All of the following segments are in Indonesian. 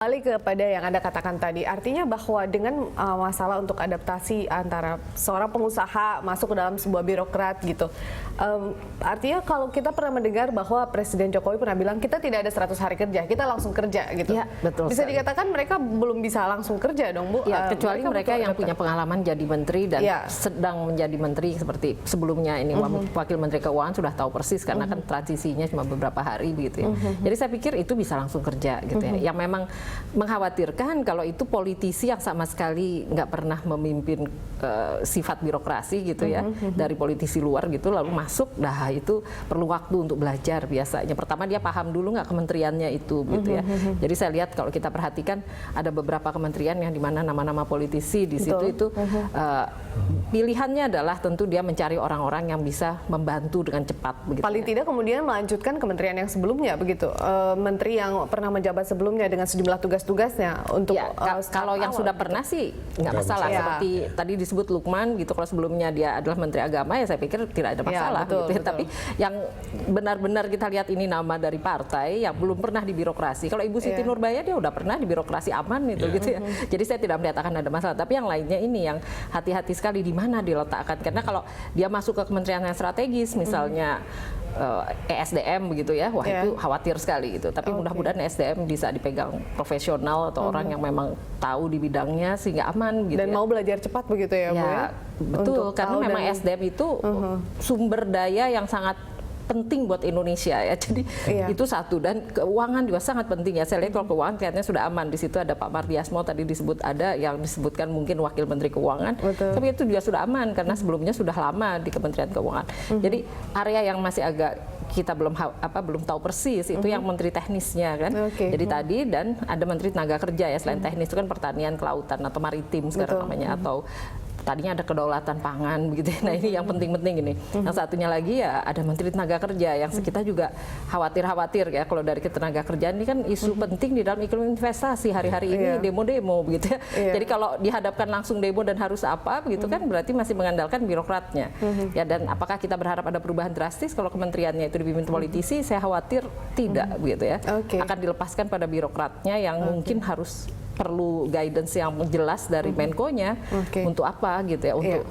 Balik kepada yang Anda katakan tadi, artinya bahwa dengan masalah untuk adaptasi antara seorang pengusaha masuk ke dalam sebuah birokrat gitu, artinya kalau kita pernah mendengar bahwa Presiden Jokowi pernah bilang kita tidak ada 100 hari kerja, kita langsung kerja gitu. Ya, betul bisa sekali. dikatakan mereka belum bisa langsung kerja dong Bu? Ya, kecuali mereka yang punya pengalaman jadi menteri dan sedang menjadi menteri seperti sebelumnya ini Wakil Menteri Keuangan sudah tahu persis karena kan transisinya cuma beberapa hari begitu ya. Jadi saya pikir itu bisa langsung kerja gitu ya. Yang memang mengkhawatirkan kalau itu politisi yang sama sekali nggak pernah memimpin sifat birokrasi gitu ya, dari politisi luar gitu lalu masuk, dah itu perlu waktu untuk belajar biasanya. Pertama dia paham dulu nggak kementeriannya itu gitu ya. Jadi saya lihat kalau kita perhatikan ada beberapa kementerian yang dimana nama-nama politisi di situ itu pilihannya adalah tentu dia mencari orang-orang yang bisa membantu dengan cepat begitu. Paling tidak kemudian melanjutkan kementerian yang sebelumnya begitu, menteri yang pernah menjabat sebelumnya dengan sejumlah tugas-tugasnya untuk ya, kalau yang sudah pernah sih nggak masalah seperti tadi disebut Lukman gitu, kalau sebelumnya dia adalah Menteri Agama ya saya pikir tidak ada masalah betul, gitu. Tapi yang benar-benar kita lihat ini nama dari partai yang belum pernah di birokrasi. Kalau Ibu Siti Nurbaya dia udah pernah di birokrasi aman gitu gitu ya. Jadi saya tidak melihat akan ada masalah. Tapi yang lainnya ini yang hati-hati sekali di mana diletakkan, karena kalau dia masuk ke kementerian yang strategis misalnya ESDM begitu ya, wah itu khawatir sekali gitu. Tapi mudah-mudahan ESDM bisa dipegang profesional atau orang yang memang tahu di bidangnya sehingga aman gitu. Dan mau belajar cepat begitu ya Bu ya? Betul, karena memang ESDM itu sumber daya yang sangat penting buat Indonesia ya. Jadi itu satu, dan keuangan juga sangat penting ya. Saya lihat kalau keuangan kelihatannya sudah aman. Di situ ada Pak Mardiasmo tadi disebut, ada yang disebutkan mungkin Wakil Menteri Keuangan. Tapi itu juga sudah aman karena sebelumnya sudah lama di Kementerian Keuangan. Jadi area yang masih agak kita belum tahu persis itu yang menteri teknisnya kan. Jadi tadi dan ada Menteri Tenaga Kerja ya, selain teknis itu kan pertanian, kelautan atau maritim sekarang namanya, atau tadinya ada kedaulatan pangan begitu. Nah ini yang penting-penting ini. Yang satunya lagi ya ada Menteri Tenaga Kerja yang kita juga khawatir ya kalau dari ketenaga kerjaan ini kan isu penting di dalam iklim investasi hari-hari ini, demo-demo begitu ya. Jadi kalau dihadapkan langsung demo dan harus apa begitu kan berarti masih mengandalkan birokratnya. Ya, dan apakah kita berharap ada perubahan drastis kalau kementeriannya itu dipimpin politisi? Saya khawatir tidak begitu ya. Akan dilepaskan pada birokratnya yang mungkin harus perlu guidance yang jelas dari Menko-nya untuk apa gitu ya, untuk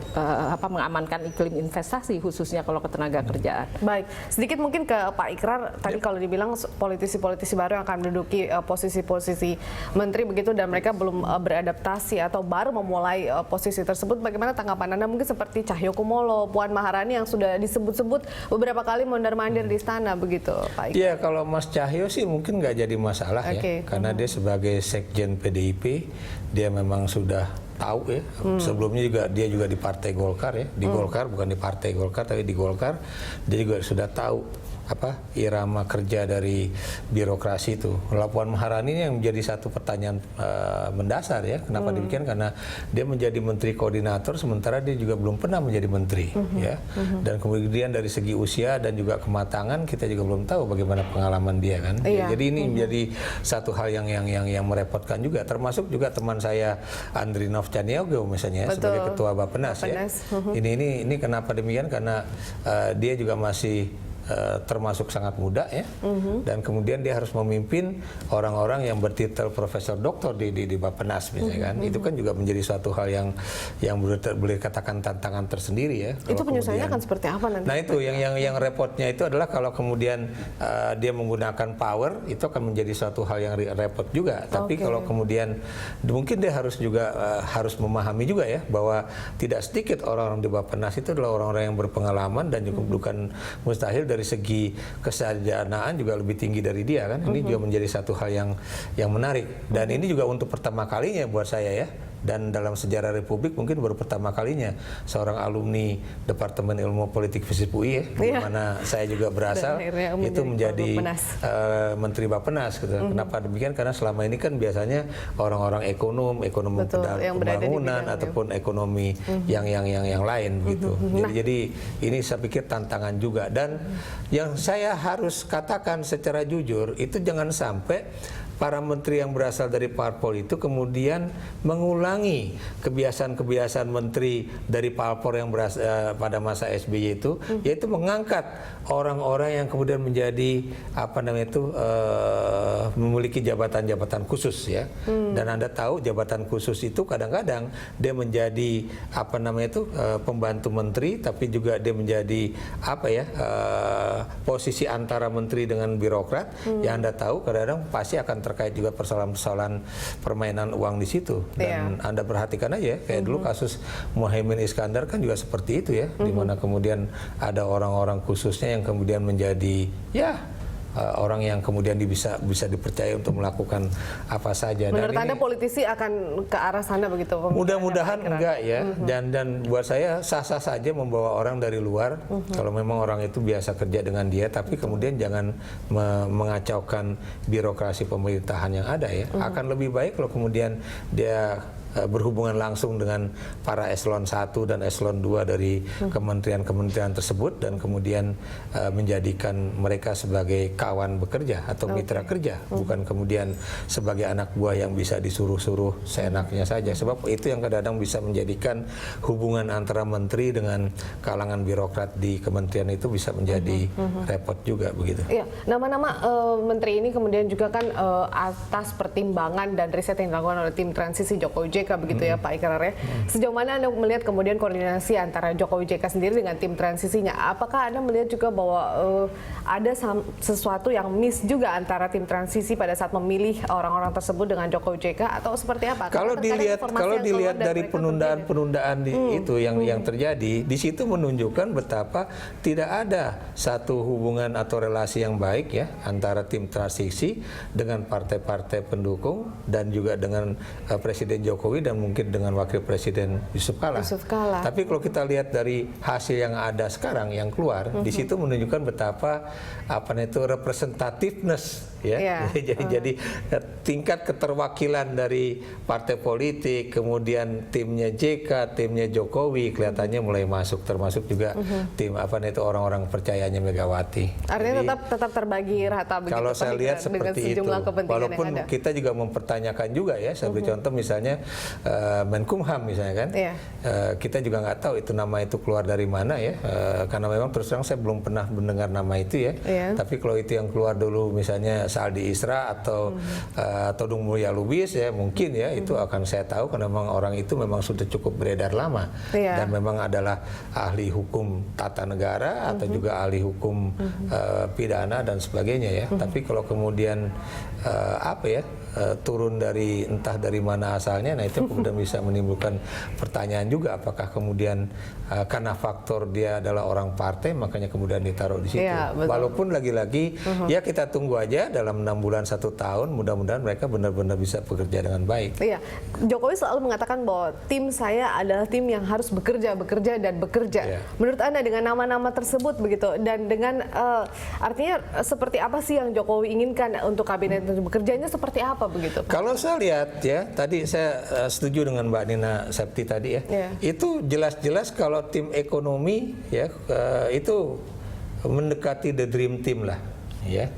mengamankan iklim investasi khususnya kalau ketenaga kerjaan. Baik, sedikit mungkin ke Pak Ikrar, tadi kalau dibilang politisi-politisi baru yang akan menduduki posisi-posisi menteri begitu dan mereka belum beradaptasi atau baru memulai posisi tersebut, bagaimana tanggapan Anda mungkin seperti Cahyokumolo, Puan Maharani yang sudah disebut-sebut beberapa kali mondar-mandir di istana begitu Pak Ikrar? Iya, kalau Mas Cahyo sih mungkin nggak jadi masalah ya, karena dia sebagai Sekjen PDIP, dia memang sudah tahu ya. Sebelumnya juga dia juga di Partai Golkar ya, di Golkar, bukan di Partai Golkar tapi di Golkar, dia juga sudah tahu irama kerja dari birokrasi itu. Puan Maharani ini yang menjadi satu pertanyaan mendasar ya, kenapa demikian, karena dia menjadi menteri koordinator sementara dia juga belum pernah menjadi menteri ya. Dan kemudian dari segi usia dan juga kematangan kita juga belum tahu bagaimana pengalaman dia kan. Jadi ini menjadi satu hal yang merepotkan juga, termasuk juga teman saya Andrinov Caniago misalnya sebagai ketua Bappenas ya. Ini kenapa demikian, karena dia juga masih termasuk sangat muda ya, dan kemudian dia harus memimpin orang-orang yang bertitel profesor doktor di Bappenas misalnya kan. Itu kan juga menjadi suatu hal yang boleh katakan tantangan tersendiri ya. Itu penyusunannya akan seperti apa nanti? Nah itu yang repotnya itu adalah kalau kemudian dia menggunakan power, itu akan menjadi suatu hal yang repot juga. Tapi kalau kemudian mungkin dia harus juga harus memahami juga ya bahwa tidak sedikit orang-orang di Bappenas itu adalah orang-orang yang berpengalaman dan juga bukan mustahil dari segi kesarjanaan juga lebih tinggi dari dia kan. Ini juga menjadi satu hal yang menarik, dan ini juga untuk pertama kalinya buat saya ya, dan dalam sejarah Republik mungkin baru pertama kalinya seorang alumni Departemen Ilmu Politik FISIP UI ya, di mana saya juga berasal, itu menjadi Menteri Bappenas gitu. Kenapa demikian? Karena selama ini kan biasanya orang-orang ekonomi pembangunan ataupun ekonomi yang lain gitu. Jadi ini saya pikir tantangan juga, dan yang saya harus katakan secara jujur itu jangan sampai para menteri yang berasal dari parpol itu kemudian mengulangi kebiasaan-kebiasaan menteri dari parpol yang berasal pada masa SBY itu, yaitu mengangkat orang-orang yang kemudian menjadi memiliki jabatan-jabatan khusus ya. Dan Anda tahu jabatan khusus itu kadang-kadang dia menjadi pembantu menteri, tapi juga dia menjadi posisi antara menteri dengan birokrat. Yang Anda tahu kadang-kadang pasti akan terkait juga persoalan-persoalan permainan uang di situ. Dan Anda perhatikan aja kayak dulu kasus Muhaimin Iskandar kan juga seperti itu ya, di mana kemudian ada orang-orang khususnya yang kemudian menjadi orang yang kemudian bisa dipercaya untuk melakukan apa saja. Menurut Anda politisi akan ke arah sana begitu? Mudah-mudahan enggak ya. Dan buat saya sah-sah saja membawa orang dari luar kalau memang orang itu biasa kerja dengan dia, tapi kemudian jangan mengacaukan birokrasi pemerintahan yang ada ya. Akan lebih baik kalau kemudian dia berhubungan langsung dengan para eselon 1 dan eselon 2 dari kementerian-kementerian tersebut, dan kemudian menjadikan mereka sebagai kawan bekerja atau mitra kerja, bukan kemudian sebagai anak buah yang bisa disuruh-suruh seenaknya saja. Sebab itu yang kadang-kadang bisa menjadikan hubungan antara menteri dengan kalangan birokrat di kementerian itu bisa menjadi repot juga begitu. Iya, nama-nama menteri ini kemudian juga kan atas pertimbangan dan riset yang dilakukan oleh tim transisi Jokowi JK begitu ya Pak Ikrar ya. Sejauh mana Anda melihat kemudian koordinasi antara Jokowi JK sendiri dengan tim transisinya? Apakah Anda melihat juga bahwa ada sesuatu yang miss juga antara tim transisi pada saat memilih orang-orang tersebut dengan Jokowi JK, atau seperti apa? Kalau dilihat dari penundaan itu yang terjadi, di situ menunjukkan betapa tidak ada satu hubungan atau relasi yang baik ya antara tim transisi dengan partai-partai pendukung dan juga dengan Presiden Jokowi dan mungkin dengan Wakil Presiden Yusuf Kala. Tapi kalau kita lihat dari hasil yang ada sekarang yang keluar, di situ menunjukkan betapa representativeness ya. Jadi tingkat keterwakilan dari partai politik, kemudian timnya JK, timnya Jokowi kelihatannya mulai masuk, termasuk juga tim orang-orang percayanya Megawati. Artinya tetap terbagi rata begitu. Kalau saya lihat seperti itu. Walaupun kita juga mempertanyakan juga ya, saya beri contoh misalnya Menkumham misalnya kan, kita juga nggak tahu itu nama itu keluar dari mana ya, karena memang terus terang saya belum pernah mendengar nama itu ya. Tapi kalau itu yang keluar dulu misalnya Saldi Isra atau Todung Mulya Lubis ya, mungkin ya itu akan saya tahu karena memang orang itu memang sudah cukup beredar lama dan memang adalah ahli hukum tata negara atau juga ahli hukum pidana dan sebagainya ya. Tapi kalau kemudian turun dari entah dari mana asalnya, nah itu kemudian bisa menimbulkan pertanyaan juga apakah kemudian karena faktor dia adalah orang partai makanya kemudian ditaruh di situ. Walaupun lagi-lagi ya kita tunggu aja dalam 6 bulan 1 tahun, mudah-mudahan mereka benar-benar bisa bekerja dengan baik. Iya, Jokowi selalu mengatakan bahwa tim saya adalah tim yang harus bekerja dan bekerja. Menurut Anda dengan nama-nama tersebut begitu, dan dengan artinya seperti apa sih yang Jokowi inginkan untuk kabinet bekerjanya seperti apa begitu? Kalau saya lihat ya, tadi saya setuju dengan Mbak Nina Septi tadi ya. Itu jelas-jelas kalau tim ekonomi ya itu mendekati the dream team lah ya.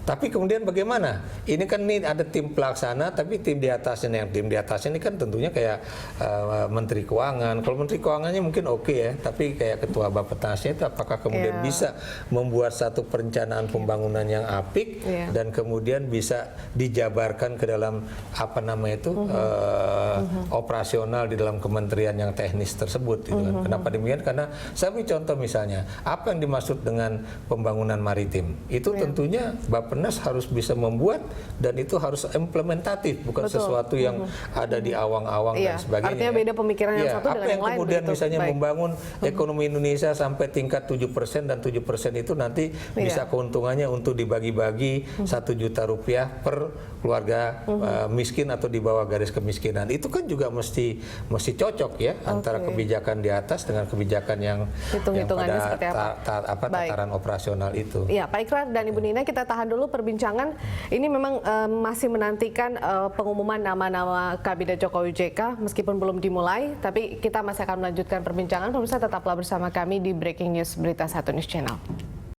Tapi kemudian bagaimana? Ini kan ada tim pelaksana, tapi tim di atasnya, yang tim di atasnya ini kan tentunya kayak Menteri Keuangan. Kalau Menteri Keuangannya mungkin oke ya, tapi kayak Ketua Bappenasnya itu apakah kemudian bisa membuat satu perencanaan pembangunan yang apik dan kemudian bisa dijabarkan ke dalam operasional di dalam kementerian yang teknis tersebut gitu kan. Kenapa demikian? Karena saya beri contoh misalnya, apa yang dimaksud dengan pembangunan maritim? Itu tentunya Bappenas harus bisa membuat dan itu harus implementatif, bukan sesuatu yang ada di awang-awang dan sebagainya. Artinya beda pemikiran yang satu dengan yang lain. Apa yang kemudian misalnya membangun ekonomi Indonesia sampai tingkat 7% dan 7% itu nanti bisa keuntungannya untuk dibagi-bagi 1 juta rupiah per keluarga miskin atau di bawah garis kemiskinan. Itu kan juga mesti cocok ya antara kebijakan di atas dengan kebijakan yang pada tataran operasional itu. Ya, Pak Ikrar dan Ibu Nina, kita tahan dulu perbincangan. Ini memang masih menantikan pengumuman nama-nama Kabinet Jokowi JK meskipun belum dimulai, tapi kita masih akan melanjutkan perbincangan. Pemirsa tetaplah bersama kami di Breaking News Berita 1 News Channel.